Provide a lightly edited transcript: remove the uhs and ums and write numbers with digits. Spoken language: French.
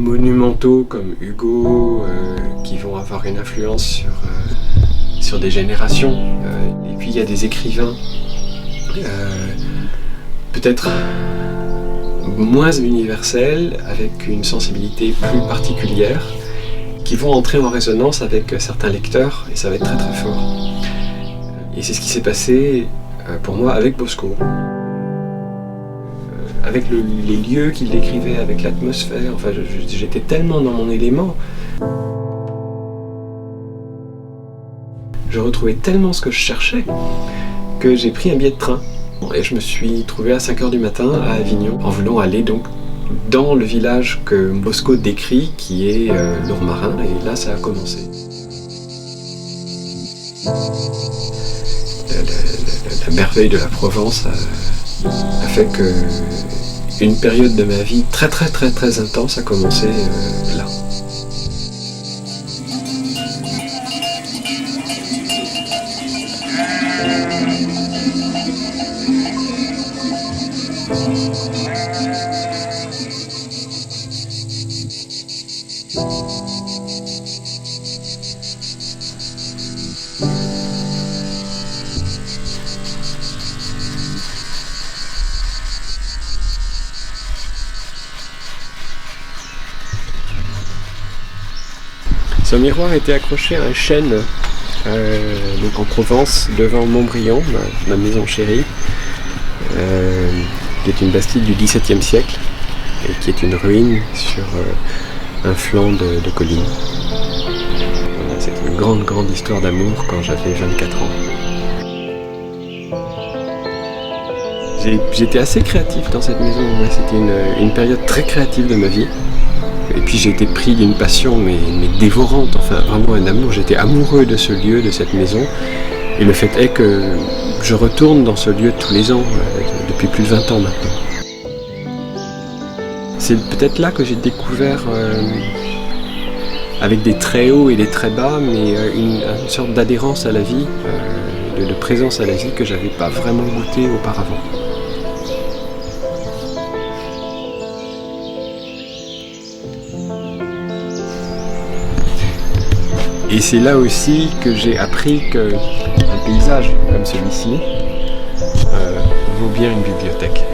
monumentaux comme Hugo qui vont avoir une influence sur des générations. Et puis il y a des écrivains peut-être moins universels, avec une sensibilité plus particulière, qui vont entrer en résonance avec certains lecteurs, et ça va être très très fort. Et c'est ce qui s'est passé pour moi avec Bosco. Avec les lieux qu'il décrivait, avec l'atmosphère, enfin j'étais tellement dans mon élément. Je retrouvais tellement ce que je cherchais que j'ai pris un billet de train. Et je me suis trouvé à 5h du matin à Avignon, en voulant aller donc dans le village que Bosco décrit, qui est Lourmarin, et là ça a commencé. La merveille de la Provence a fait que une période de ma vie très très très très intense a commencé là. Ce miroir était accroché à un chêne donc en Provence, devant Montbriand, ma maison chérie, qui est une bastide du XVIIe siècle et qui est une ruine sur un flanc de colline. Voilà, c'est une grande histoire d'amour quand j'avais 24 ans. J'étais assez créatif dans cette maison, c'était une période très créative de ma vie. Et puis j'ai été pris d'une passion mais dévorante, enfin vraiment un amour. J'étais amoureux de ce lieu, de cette maison. Et le fait est que je retourne dans ce lieu tous les ans, depuis plus de 20 ans maintenant. C'est peut-être là que j'ai découvert, avec des très hauts et des très bas, mais une sorte d'adhérence à la vie, de présence à la vie que j'avais pas vraiment goûté auparavant. Et c'est là aussi que j'ai appris qu'un paysage comme celui-ci vaut bien une bibliothèque.